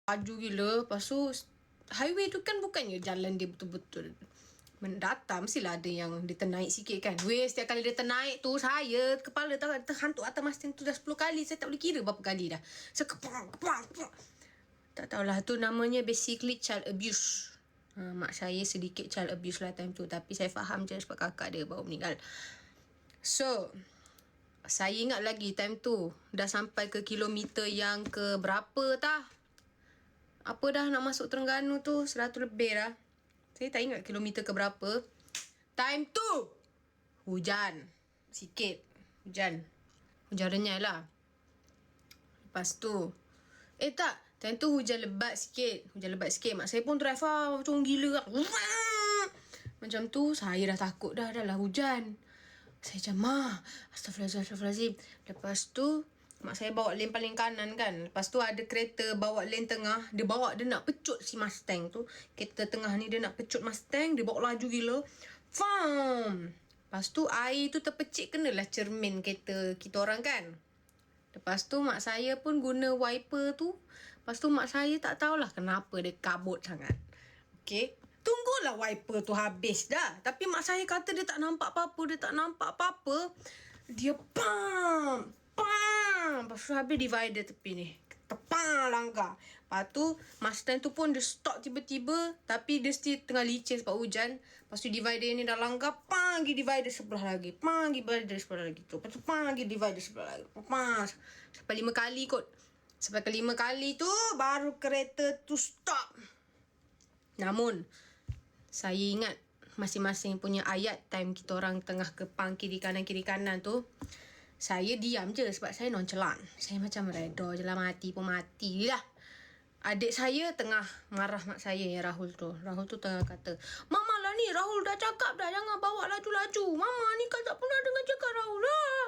laju gila. Lepas tu highway tu kan bukannya jalan dia betul-betul mendatar. Mestilah ada yang dia ternaik sikit kan. Setiap kali dia ternaik tu, saya kepala terhantuk atas Mustang tu dah 10 kali. Saya tak boleh kira berapa kali dah. Saya kepang. Tak tahulah, tu namanya basically child abuse. Mak saya sedikit child abuse lah time tu. Tapi saya faham je sebab kakak dia baru meninggal. So, saya ingat lagi time tu dah sampai ke kilometer yang ke berapa tah. Apa dah nak masuk Terengganu tu, 100 lebih dah. Saya tak ingat kilometer ke berapa. Time tu hujan sikit. Hujan renyai lah. Lepas tu tak, time tu hujan lebat sikit. Mak saya pun drive macam gila lah. Macam tu saya dah takut dah lah hujan. Saya macam, Astagfirullahaladzim. Lepas tu mak saya bawa lane paling kanan kan. Lepas tu ada kereta bawa lane tengah. Dia nak pecut si Mustang tu. Kereta tengah ni dia nak pecut Mustang. Dia bawa laju gila. Fam. Lepas tu air tu terpecik kenalah cermin kereta kita orang kan. Lepas tu mak saya pun guna wiper tu. Lepas tu mak saya tak tahulah kenapa dia kabut sangat. Okay. Tunggulah wiper tu habis dah. Tapi mak saya kata dia tak nampak apa-apa. Dia pam. Lepas tu habis divider tepi ni. Tepang langgar. Lepas tu Mustang tu pun dia stop tiba-tiba. Tapi dia still tengah licin sebab hujan. Lepas tu divider ni dah langgar. Pergi divider sebelah lagi. Divider sebelah lagi tu. Lepas tu pergi divider sebelah lagi. Sampai 5 kali kot. Sampai ke 5 kali tu baru kereta tu stop. Namun saya ingat masing-masing punya ayat time kita orang tengah kepang kiri kanan tu. Saya diam je sebab saya nonchalant. Saya macam reda je lah, mati pun mati lah. Adik saya tengah marah mak saya yang Rahul tu. Rahul tu tengah kata, Mama lah ni, Rahul dah cakap dah jangan bawa laju-laju. Mama ni kan tak pernah dengar cakap Rahul lah.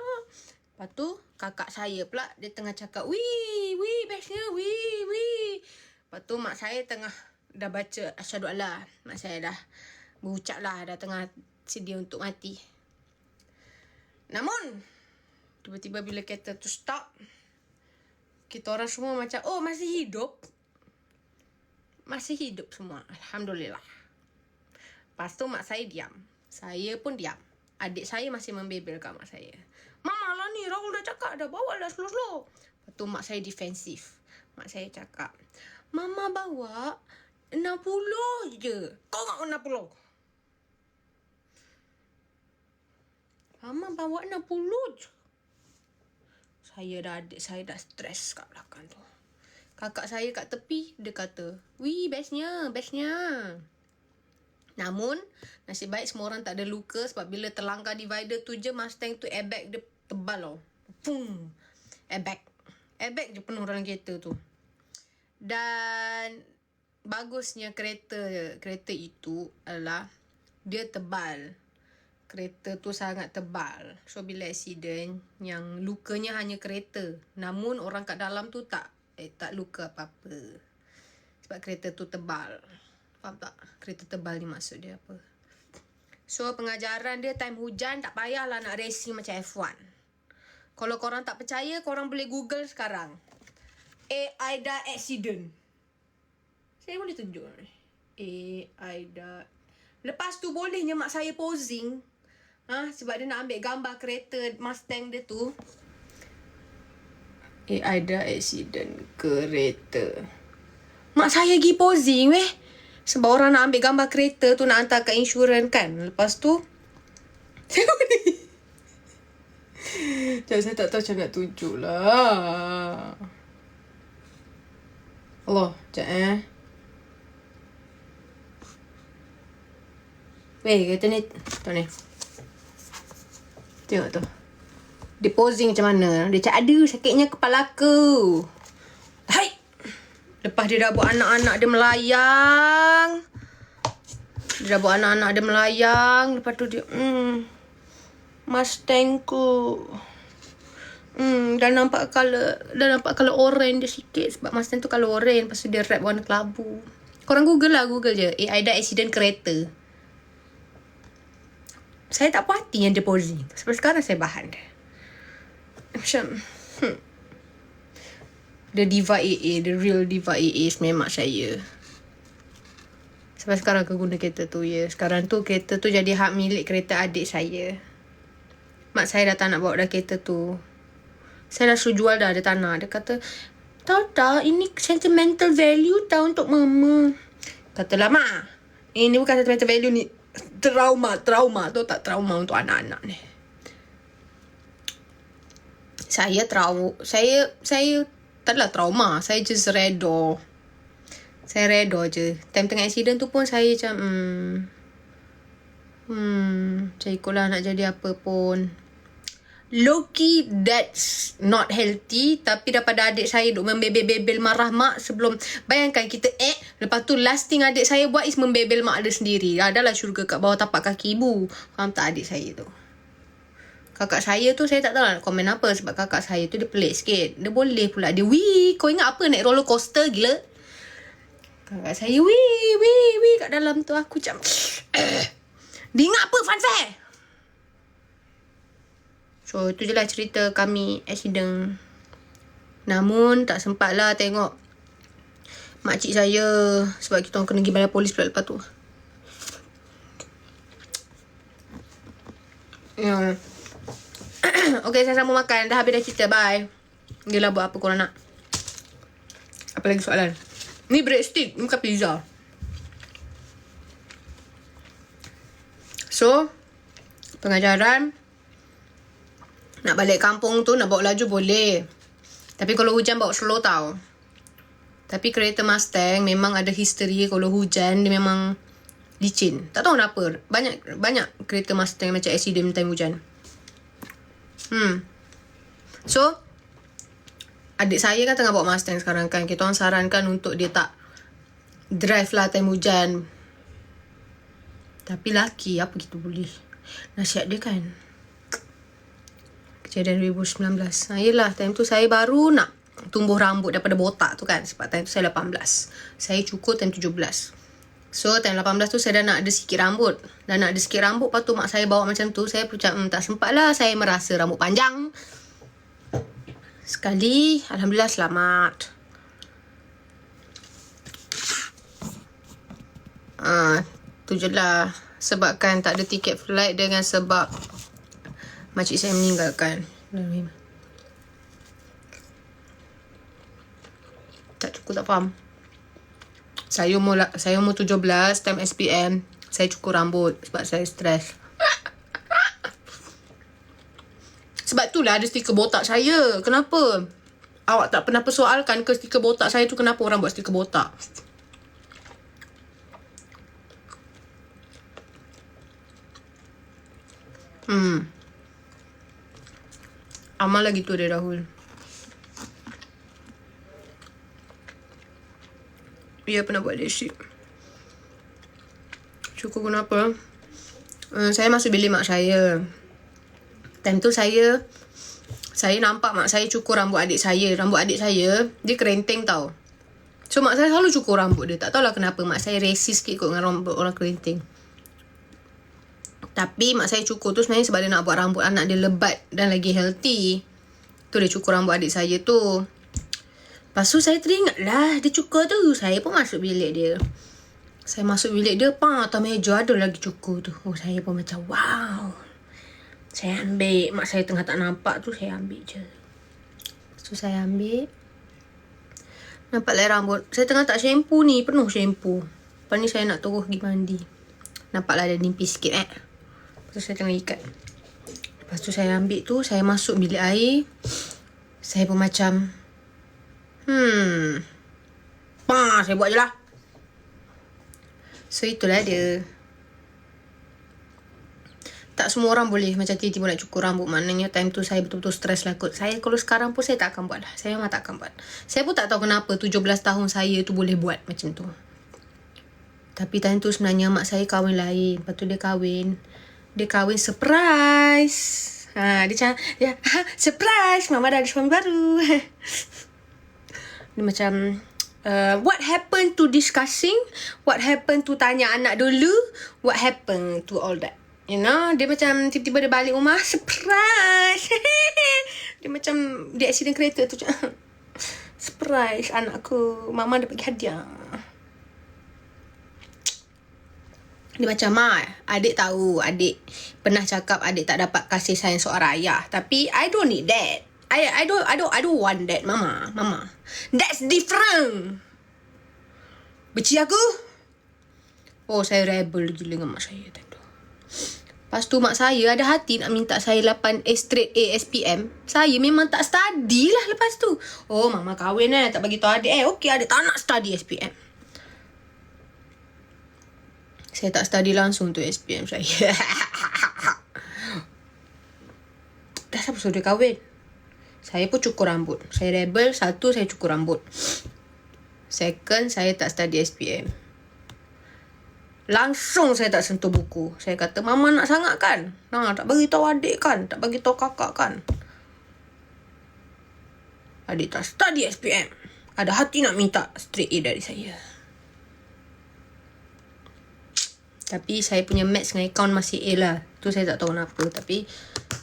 Lepas tu kakak saya pula dia tengah cakap, wih, bestnya, wih. Lepas tu mak saya tengah dah baca asyhadu alla. Mak saya dah berucap lah, dah tengah sedia untuk mati. Namun tiba-tiba bila kereta tu stop, kita orang semua macam, oh masih hidup semua. Alhamdulillah. Lepas tu mak saya diam. Saya pun diam. Adik saya masih membebel kat mak saya. Mama lah ni, Rahul dah cakap dah, bawa lah slow-slow. Lepas tu mak saya defensif. Mak saya cakap, Mama bawa 60 je. Kau nak 60? Mama bawa 60 je. Adik saya dah stres kat belakang tu. Kakak saya kat tepi, dia kata, wih, bestnya. Namun, nasib baik semua orang tak ada luka sebab bila terlanggar divider tu je, Mustang tu airbag dia tebal tau. Boom. Airbag je penuh dalam kereta tu. Dan bagusnya kereta itu adalah dia tebal. Kereta tu sangat tebal. So bila accident, yang lukanya hanya kereta. Namun orang kat dalam tu tak luka apa-apa. Sebab kereta tu tebal. Faham tak? Kereta tebal ni maksud dia apa. So pengajaran dia time hujan tak payahlah nak racing macam F1. Kalau korang tak percaya, korang boleh Google sekarang. Aida accident. Saya boleh tunjuk ni. Aida. Lepas tu bolehnya mak saya posing. Sebab dia nak ambil gambar kereta Mustang dia tu. Aida accident kereta. Mak saya pergi posing weh. Sebab orang nak ambil gambar kereta tu, nak hantar ke insurans kan. Lepas tu saya boleh. Saya tak tahu macam nak tunjuk lah. Allah, sekejap Weh, kereta ni tu ni. Tengok tu. Dia posing macam mana. Dia cakap, aduh sakitnya kepala aku. Hai. Lepas dia dah buat anak-anak dia melayang. Lepas tu dia, Mustangku. Dah nampak color orange dia sikit. Sebab Mustang tu color orange. Lepas tu dia wrap warna kelabu. Korang Google je. Aida accident kereta. Saya tak puas hati yang dia posing. Sebab sekarang saya bahan dia. Macam The Diva AA, the real Diva AA sebenarnya mak saya. Sampai sekarang aku guna kereta tu ya. Sekarang tu kereta tu jadi hak milik kereta adik saya. Mak saya dah tak nak bawa dah kereta tu. Saya dah suruh jual dah, dia tak nak. Dia kata, tahu tak, ini sentimental value tau untuk mama. Katalah, mak, ini bukan sentimental value ni. Trauma. Tahu tak, trauma untuk anak-anak ni. Saya taklah trauma. Saya just redor. Saya redor je. Time tengah accident tu pun saya macam saya ikutlah nak jadi apa pun. Low-key that's not healthy. Tapi daripada adik saya duk membebel-bebel marah mak sebelum. Bayangkan kita lepas tu last thing adik saya buat is membebel mak dia sendiri. Adalah syurga kat bawah tapak kaki ibu. Faham tak adik saya tu? Kakak saya tu saya tak tahu nak komen apa. Sebab kakak saya tu dia pelik sikit. Dia boleh pula. Dia kau ingat apa naik roller coaster gila? Kakak saya kat dalam tu aku macam dia ingat apa fun fair? So itu je lah cerita kami accident. Namun tak sempat lah tengok makcik saya. Sebab kita orang kena pergi balai polis pula lepas tu. Okay, saya sambung makan. Dah habis dah cerita. Bye. Yelah, buat apa korang nak. Apa lagi soalan? Ni breadstick, bukan pizza. So, pengajaran. Nak balik kampung tu, nak bawa laju boleh. Tapi kalau hujan bawa slow tau. Tapi kereta Mustang memang ada history. Kalau hujan, dia memang licin. Tak tahu kenapa. Banyak kereta Mustang macam accident time hujan. So adik saya kan tengah bawa Mustang sekarang kan. Kita orang sarankan untuk dia tak drive lah time hujan. Tapi laki apa kita boleh. Nasihat dia kan. Kejadian 2019. Yelah time tu saya baru nak tumbuh rambut daripada botak tu kan. Sebab time tu saya 18. Saya cukur time 17. So time 18 tu saya dah nak ada sikit rambut. Lepas tu mak saya bawa macam tu. Saya pun macam tak sempat lah. Saya merasa rambut panjang. Sekali alhamdulillah selamat. Tu je lah. Sebabkan tak ada tiket flight dengan sebab makcik saya meninggalkan. Tak cukup, tak faham. Saya umur 17 time SPM. Saya cukur rambut sebab saya stres. Sebab itulah ada stiker botak saya. Kenapa? Awak tak pernah persoalkan ke stiker botak saya tu kenapa orang buat stiker botak? Amal lagi tu dia Rahul. Dia pernah buat lipstick. Cukup kenapa? Saya masuk bilik mak saya. Time tu saya nampak mak saya cukur rambut adik saya. Rambut adik saya, dia kerenteng tau. So mak saya selalu cukur rambut dia. Tak tahulah kenapa mak saya racist sikit kot dengan rambut orang kerenteng. Tapi mak saya cukur tu sebenarnya sebab dia nak buat rambut anak dia lebat dan lagi healthy. Tu dia cukur rambut adik saya tu. Lepas tu saya teringat lah dia cukur tu. Saya pun masuk bilik dia. Saya masuk bilik dia, atas meja ada lagi cukur tu. Oh, saya pun macam wow. Saya ambil. Mak saya tengah tak nampak tu, saya ambil je. Lepas tu saya ambil. Nampak lah rambut. Saya tengah tak shampoo ni, penuh shampoo. Lepas ni saya nak terus pergi mandi. Nampak lah ada nipis sikit Lepas tu saya tengah ikat. Lepas tu saya ambil tu, saya masuk bilik air. Saya pun macam saya buat je lah. So itulah dia. Tak semua orang boleh macam tiba-tiba nak cukur rambut. Maknanya time tu saya betul-betul stres lah kot. Saya kalau sekarang pun saya tak akan buat lah. Saya memang tak akan buat. Saya pun tak tahu kenapa 17 tahun saya tu boleh buat macam tu. Tapi time tu sebenarnya mak saya kahwin lain. Lepas tu dia kahwin surprise. Dia macam surprise, mama dah ada suami baru. Dia macam what happened to discussing? What happened to tanya anak dulu? What happened to all that? You know, dia macam tiba-tiba dia balik rumah, surprise. Dia macam dia accident kereta tu. Surprise anakku. Mama ada bagi hadiah. Dia macam, adik tahu, adik pernah cakap adik tak dapat kasih sayang seorang ayah. Tapi I don't need that. I don't want that, mama. That's different. Benci aku? Oh, saya rebel gila dengan mak saya time tu. Lepas tu mak saya ada hati nak minta saya 8 straight A SPM. Saya memang tak study lah lepas tu. Oh, mama kahwin tak bagi tahu adik. Okey, adik tak nak study SPM. Saya tak study langsung tu SPM saya. Dah siapa suruh dia kahwin? Saya pun cukur rambut. Saya rebel. Satu, saya cukur rambut. Second, saya tak study SPM. Langsung saya tak sentuh buku. Saya kata, mama nak sangat kan? Tak bagi tahu adik kan? Tak bagi tahu kakak kan? Adik tak study SPM. Ada hati nak minta straight A dari saya. Tapi saya punya maths dengan account masih A lah. Tu saya tak tahu kenapa. Tapi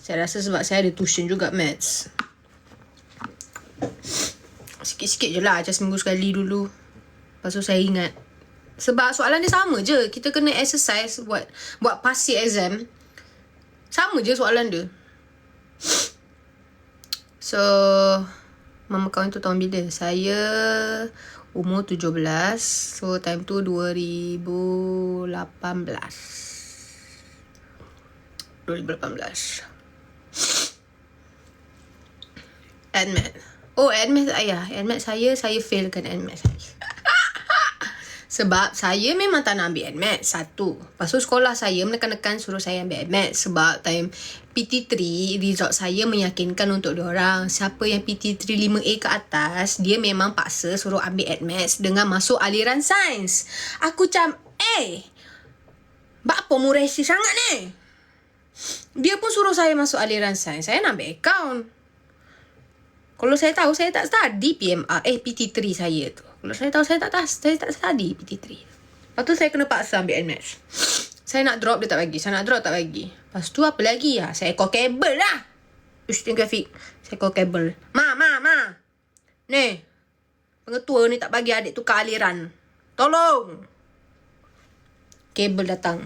saya rasa sebab saya ada tuition juga maths. Sikit-sikit je lah. Just minggu sekali dulu. Lepas tu saya ingat. Sebab soalan dia sama je. Kita kena exercise buat passing exam. Sama je soalan dia. So, mama kahwin tu tahun bila? Saya umur 17. So, time tu 2018. NMAT. Oh, NMAT saya failkan NMAT saya. Sebab saya memang tak nak ambil NMAT. Satu. Lepas tu sekolah saya menekan-nekan suruh saya ambil NMAT. Sebab time PT3 result saya meyakinkan untuk diorang. Siapa yang PT3 5A ke atas, dia memang paksa suruh ambil NMAT dengan masuk aliran sains. Aku macam, apa mu resi sangat ni? Dia pun suruh saya masuk aliran sains. Saya nak ambil account. Kalau saya tahu, saya tak study PT3 saya tu. Kalau saya tahu, saya tak study PT3. Lepas tu saya kena paksa ambil NMAT. Saya nak drop, dia tak bagi. Saya nak drop, tak bagi. Lepas tu apa lagi lah? Saya ekor kabel lah. Ustaz grafik. Saya ekor kabel. Ma. Ni. Pengetua ni tak bagi adik tukar aliran. Tolong. Kabel datang.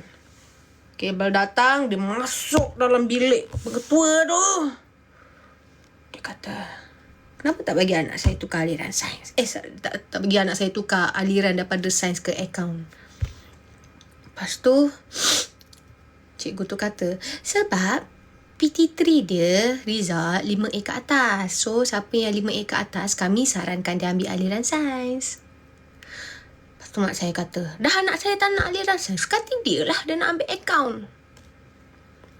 Dia masuk dalam bilik pengetua tu. Dia kata, kenapa tak bagi anak saya tukar aliran sains? Tak bagi anak saya tukar aliran daripada sains ke account. Lepas tu, cikgu tu kata, sebab PT3 dia result 5A ke atas. So, siapa yang 5A ke atas, kami sarankan dia ambil aliran sains. Lepas tu mak saya kata, dah anak saya tak nak aliran sains, kata dia lah dia nak ambil account.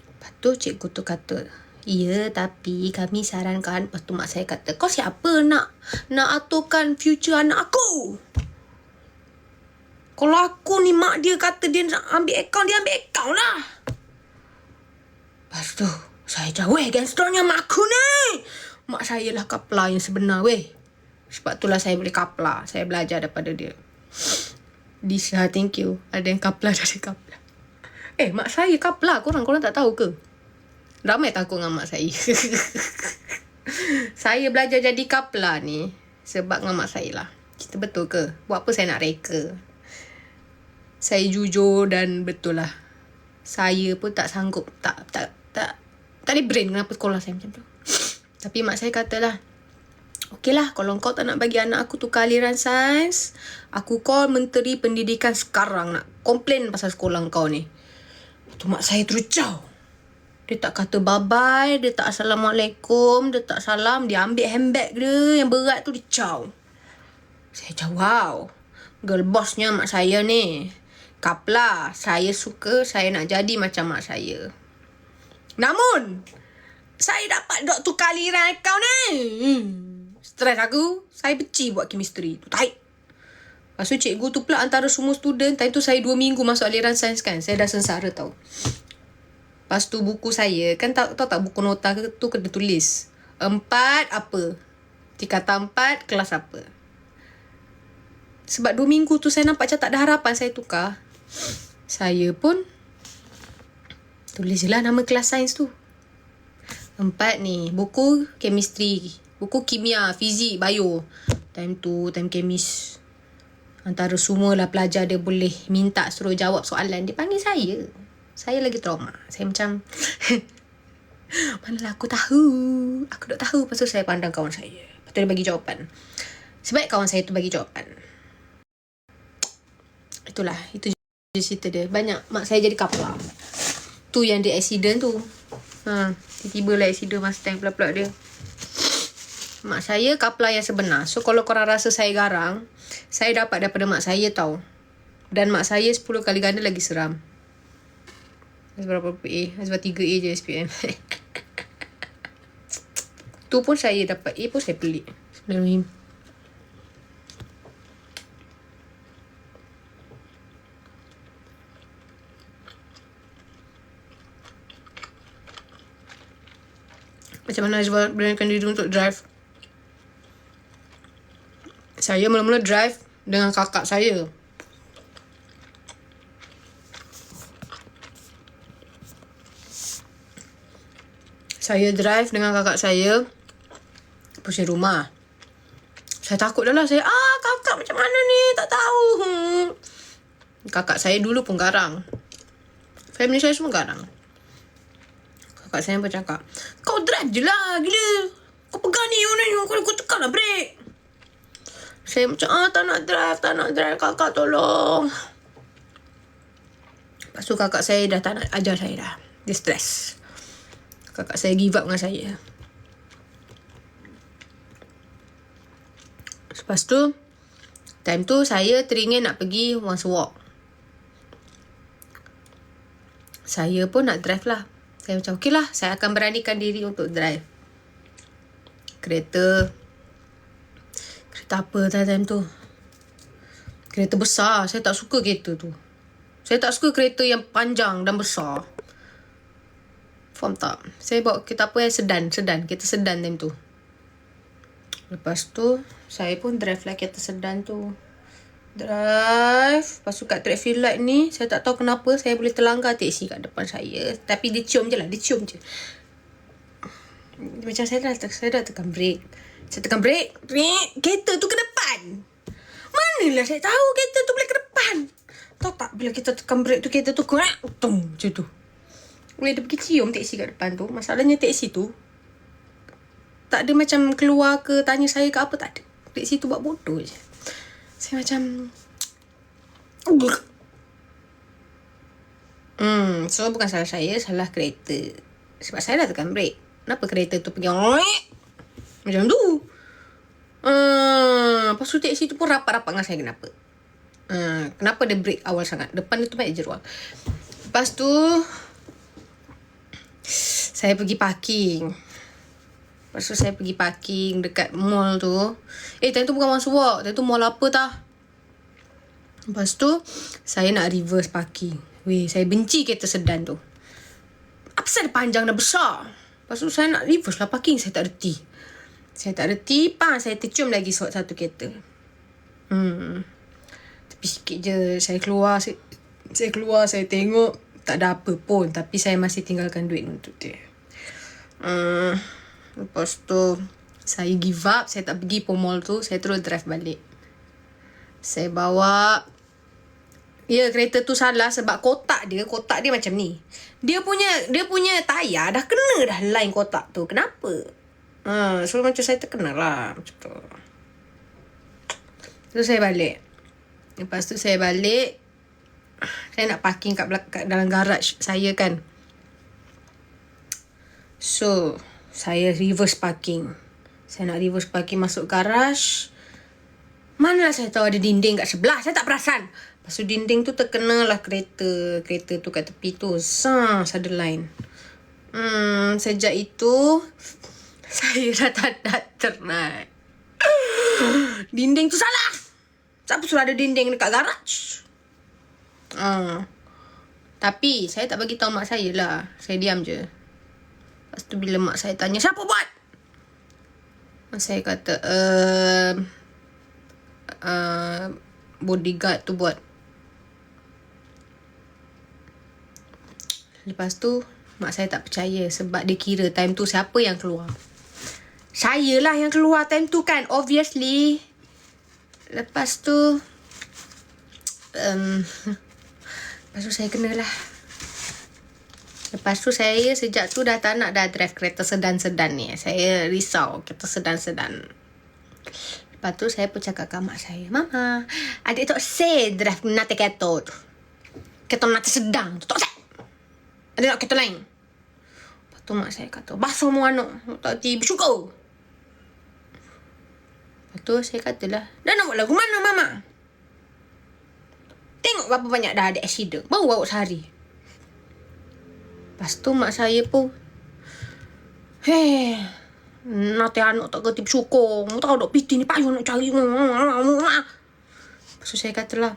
Lepas tu cikgu tu kata, ya, tapi kami sarankan. Lepas tu mak saya kata, kau siapa nak aturkan future anak aku? Kalau aku ni mak dia kata dia nak ambil account, dia ambil account lah. Lepas tu, saya jauh gangsternya mak aku ni. Mak saya lah kapla yang sebenar weh. Sebab itulah saya boleh kapla. Saya belajar daripada dia. Disha, thank you. Ada yang kapla dari kapla. Mak saya kapla. Korang tak tahu ke? Ramai takut dengan mak saya. Saya belajar jadi kapla ni sebab dengan mak saya lah. Cerita betul ke? Buat apa saya nak reka? Saya jujur dan betul lah. Saya pun tak sanggup. Tak ada brain kenapa sekolah saya macam tu. Tapi mak saya katalah, okey lah, kalau kau tak nak bagi anak aku tukar aliran sains, aku call Menteri Pendidikan sekarang nak komplain pasal sekolah kau ni. Tu mak saya terucau. Dia tak kata bye-bye, dia tak assalamualaikum, dia tak salam, dia ambil handbag dia yang berat tu, dia caw. Saya caw, wow. Girl bossnya mak saya ni. Kapla, saya suka, saya nak jadi macam mak saya. Namun, saya dapat dok tukar aliran account ni. Stres aku, saya benci buat chemistry tu, taik. Lepas tu cikgu tu pula antara semua student, time tu saya 2 minggu masuk aliran sains kan, saya dah sengsara tau. Lepas tu buku saya, kan tahu tak buku nota tu kena tulis 4 apa, tingkatan 4 kelas apa. Sebab 2 minggu tu saya nampak macam tak ada harapan saya tukar. Saya pun tulis je lah nama kelas sains tu. 4 ni, buku chemistry, buku kimia, fizik, bio. Time tu, time kemis. Antara semualah pelajar dia boleh minta suruh jawab soalan. Dia panggil saya. Saya lagi trauma. Saya macam, manalah aku tahu. Aku tak tahu. Lepas tu saya pandang kawan saya. Lepas tu dia bagi jawapan. Sebaik kawan saya tu bagi jawapan. Itulah. Itu je cerita dia. Banyak mak saya jadi kapla. Tu yang dia accident tu. Tiba-tiba lah accident masa time pula-pula dia. Mak saya kapla yang sebenar. So kalau korang rasa saya garang, saya dapat daripada mak saya tau. Dan mak saya 10 kali ganda lagi seram. Berapa A? Sebab 3A je SPM. Tu pun saya dapat A pun saya pelik. Sebenarnya macam mana Azwar beranikan diri untuk drive? Saya mula-mula drive dengan kakak saya. Saya drive dengan kakak saya pusing rumah. Saya takut dah lah. Saya, kakak macam mana ni? Tak tahu. Kakak saya dulu pun garang. Family saya semua garang. Kakak saya pun cakap, kau drive je lah, gila. Kau pegang ni, kau tekan lah brake. Saya macam, tak nak drive, kakak tolong. Lepas tu kakak saya dah tak nak ajar saya dah. Dia stress. Kakak saya give up dengan saya. Lepas tu, time tu saya teringin nak pergi once walk. Saya pun nak drive lah. Saya macam, okey lah, saya akan beranikan diri untuk drive. Kereta apa time tu? Kereta besar. Saya tak suka kereta tu. Saya tak suka kereta yang panjang dan besar. Faham tak? Saya bawa kereta apa yang sedan. Kereta sedan time tu. Lepas tu, saya pun drive lah kereta sedan tu. Drive. Lepas tu kat traffic light ni, saya tak tahu kenapa saya boleh terlanggar teksi kat depan saya. Tapi dia cium je lah. Macam saya dah tekan brake. Saya tekan brake. Kereta tu ke depan. Manalah saya tahu kereta tu boleh ke depan. Tahu tak bila kita tekan brake tu, kereta tu kerak. Macam tu. Boleh dia pergi cium teksi kat depan tu. Masalahnya teksi tu tak ada macam keluar ke tanya saya ke apa, tak ada. Teksi tu buat bodoh je. Saya macam so bukan salah saya, salah kereta. Sebab saya dah tekan brake. Kenapa kereta tu pergi macam tu? Lepas tu teksi tu pun rapat-rapat dengan saya. Kenapa dia brake awal sangat? Depan tu banyak jeruang. Lepas tu saya pergi parking. Dekat mall tu. Time tu bukan masuk walk. Time tu mall apa tah. Lepas tu saya nak reverse parking. Saya benci kereta sedan tu. Apa saya panjang dan besar. Lepas tu saya nak reverse lah parking. Saya tak reti. Saya tercium lagi satu kereta. Tapi sikit je. Saya keluar, saya tengok tak ada apa pun. Tapi saya masih tinggalkan duit untuk dia. Lepas tu saya give up. Saya tak pergi pun mall tu. Saya terus drive balik. Saya bawa. Kereta tu salah sebab kotak dia macam ni. Dia punya tayar dah kena dah line kotak tu. Kenapa? So macam saya terkenal lah macam tu. Lepas tu saya balik. Saya nak parking kat dalam garaj saya kan. So saya reverse parking. Saya nak reverse parking masuk garaj. Manalah saya tahu ada dinding kat sebelah. Saya tak perasan. Lepas tu dinding tu terkena lah kereta tu kat tepi tu. Ada line. Sejak itu saya dah tak nak ternaik. Dinding tu salah. Siapa suruh ada dinding dekat garaj? Tapi saya tak bagi tahu mak saya lah. Saya diam je. Lepas tu bila mak saya tanya, siapa buat? Saya kata, bodyguard tu buat. Lepas tu mak saya tak percaya sebab dia kira time tu siapa yang keluar. Saya lah yang keluar time tu kan, obviously. Lepas tu saya kenalah. Lepas tu saya sejak tu dah tak nak dah drive kereta sedan-sedan ni. Saya risau kereta sedan-sedan. Lepas tu saya pun cakap kat mak saya, Mama, adik tak say drive nanti kereta tu. Kereta nanti sedang tu tak say. Adik nak kereta lain. Lepas tu mak saya kata, basuh mu anak. Tak tiba syukur. Lepas tu saya katalah, dah nak buat lagu mana Mama? Tengok berapa banyak dah ada accident. Baru sehari. Lepas tu mak saya pun, nanti anak tak kerti bersyukur. Tahu dok piti ni payah nak cari. Lepas tu saya katalah,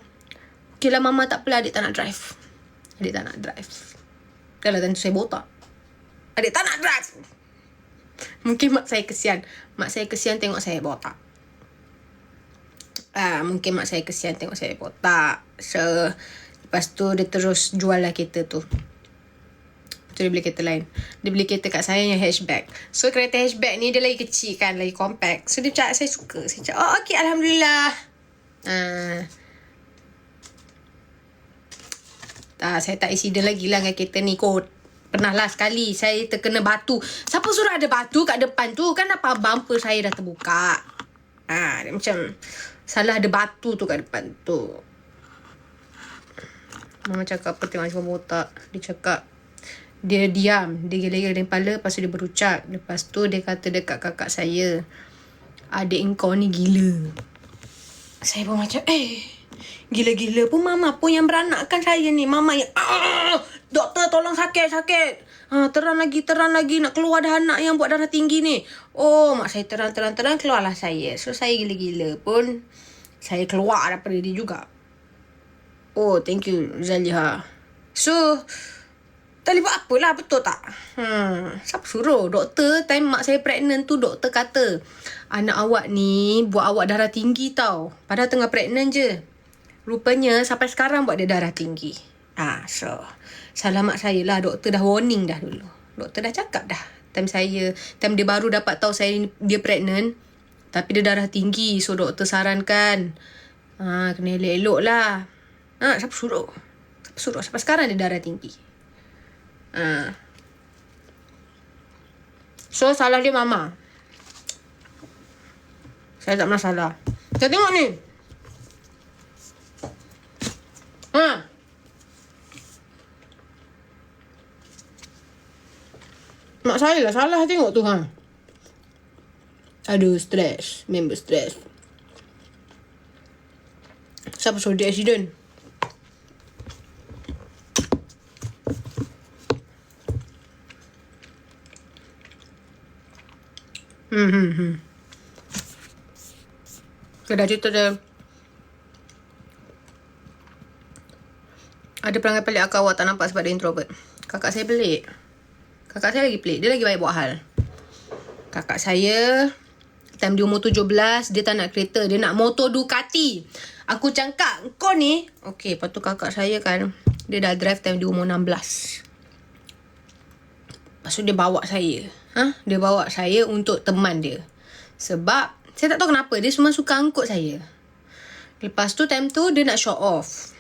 okey lah Mama, tak apalah, adik tak nak drive. Adik tak nak drive. Dah lah tentu saya botak. Adik tak nak drive. Mungkin mak saya kesian. Mak saya kesian tengok saya botak. Mungkin mak saya kesian tengok saya botak. So, lepas tu dia terus jual lah kereta tu. Lepas tu dia beli kereta lain. Dia beli kereta kat saya yang hatchback. So, kereta hatchback ni dia lagi kecil kan, lagi compact. So, dia cakap saya suka. Saya cakap, oh okey, Alhamdulillah. Saya tak accident lagi lah dengan kereta ni kot. Pernah lah sekali saya terkena batu. Siapa suruh ada batu kat depan tu? Kan apa bumper saya dah terbuka. Dia macam salah ada batu tu kat depan tu. Mama cakap apa, tengok macam botak. Dia cakap, dia diam. Dia gila-gila dari kepala. Lepas tu dia berucap. Lepas tu dia kata dekat kakak saya, adik engkau ni gila. Saya pun macam, gila-gila pun Mama pun yang beranakkan saya ni. Mama yang, doktor tolong sakit. Terang lagi nak keluar dah anak yang buat darah tinggi ni. Oh, mak saya terang keluarlah saya. So saya gila-gila pun saya keluar daripada dia juga. Oh, thank you Zaliha. So tak boleh buat apalah, betul tak? Siapa suruh? Doktor time mak saya pregnant tu, doktor kata, anak awak ni buat awak darah tinggi tau. Padahal tengah pregnant je. Rupanya sampai sekarang buat dia darah tinggi. So salah mak saya lah. Doktor dah warning dah dulu. Doktor dah cakap dah. Time dia baru dapat tahu dia pregnant, tapi dia darah tinggi. So doktor sarankan, kena elok-elok lah. Siapa suruh? Sampai sekarang dia darah tinggi. So salah dia Mama. Saya tak pernah salah. Kita tengok ni. Mak saya lah salah, tengok tu. Aduh, stres. Member stres. Siapa suruh dia accident? Dah cerita dia. Ada perangai pelik akak awak tak nampak sebab dia introvert. Kakak saya pelik. Kakak saya lagi pelik. Dia lagi baik buat hal. Kakak saya, time dia umur 17, dia tak nak kereta. Dia nak motor Ducati. Aku cakap, kau ni. Okay, lepas tu kakak saya kan, dia dah drive time dia umur 16. Lepas tu dia bawa saya. Dia bawa saya untuk teman dia. Sebab saya tak tahu kenapa dia semua suka angkut saya. Lepas tu time tu dia nak show off.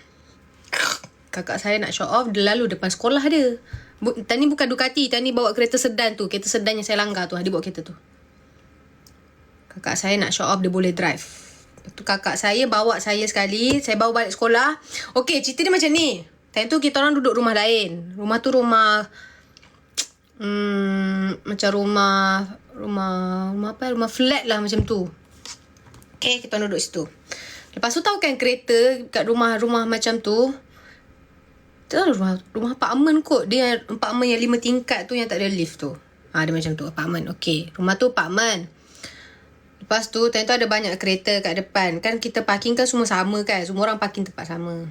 Kakak saya nak show off, dia lalu depan sekolah dia. Tadi bukan Ducati, tadi bawa kereta sedan tu. Kereta sedan yang saya langgar tu, dia bawa kereta tu. Kakak saya nak show off dia boleh drive. Lepas tu kakak saya bawa saya sekali, saya bawa balik sekolah. Okay, cerita dia macam ni. Time tu kita orang duduk rumah lain. Rumah tu rumah macam rumah apa? Rumah flat lah macam tu. Okay, kita duduk situ. Lepas tu tahu kan kereta kat rumah macam tu. Tak tahu rumah apartment kot. Dia apartment yang 5 tingkat tu yang tak ada lift tu. Dia macam tu, apartment. Okay, rumah tu apartment. Lepas tu, time tu ada banyak kereta kat depan. Kan kita parking kan semua sama kan. Semua orang parking tempat sama.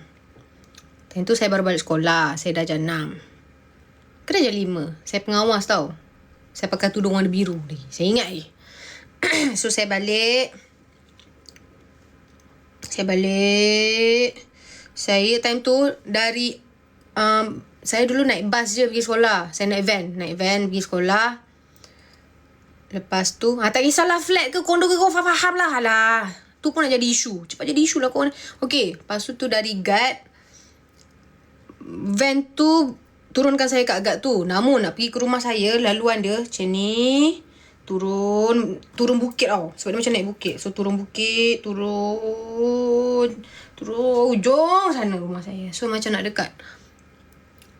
Time tu saya baru balik sekolah. Saya dah jam 6. Ke dah jam 5. Saya pengawas tau. Saya pakai tudung warna biru ni. Saya ingat je. So saya balik. Saya time tu dari saya dulu naik bas je pergi sekolah. Saya naik van pergi sekolah. Lepas tu tak kisahlah flat ke kondo ke, kau faham lah. Tu pun nak jadi isu. Cepat jadi isu lah korang. Okay, lepas tu dari guard, van tu turunkan saya kat guard tu. Namun nak pergi ke rumah saya, laluan dia macam ni. Turun bukit tau. Sebab dia macam naik bukit. So turun bukit, turun ujung sana rumah saya. So macam nak dekat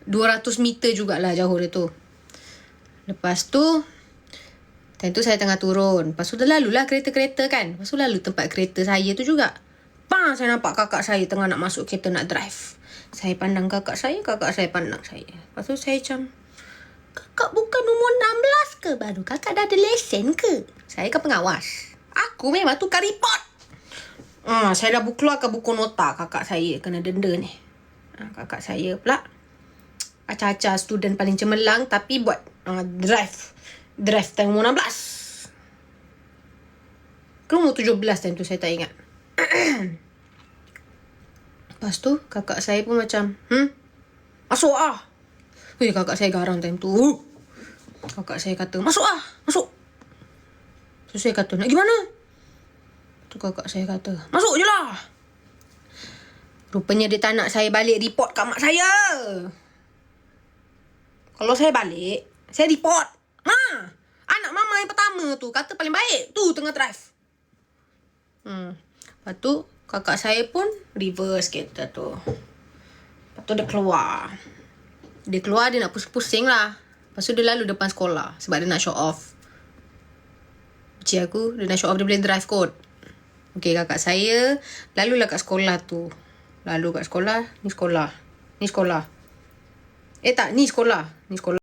200 meter jugalah jauh dia tu. Lepas tu time tu saya tengah turun. Lepas tu dah lalulah kereta-kereta kan. Lepas tu lalu tempat kereta saya tu juga. Bang, saya nampak kakak saya tengah nak masuk kereta nak drive. Saya pandang kakak saya pandang saya. Lepas tu saya macam, kakak bukan umur 16 ke baru? Kakak dah ada lesen ke? Saya kan pengawas. Aku memang tukar report. Saya dah keluarkan buku nota kakak saya kena denda ni. Kakak saya pula acah-acah student paling cemerlang tapi buat drive time umur 16. Ke umur 17 time tu saya tak ingat. Lepas tu kakak saya pun macam, masuk ah. Kakak saya garang time tu. Kakak saya kata, masuk ah, masuk. So saya kata, nak gimana? Tu kakak saya kata, masuk je lah. Rupanya dia tak nak saya balik report kat mak saya. Kalau saya balik, saya report. Anak mama yang pertama tu kata paling baik tu tengah drive. Lepas tu kakak saya pun reverse kereta tu. Lepas tu dia keluar. Dia nak pusing-pusing lah. Lepas tu dia lalu depan sekolah sebab dia nak show off. Cik aku, dia nak show off dia boleh drive kot. Okay, kakak saya lalulah kat sekolah tu. Lalu kat sekolah, ni sekolah. Ni sekolah. Ni sekolah.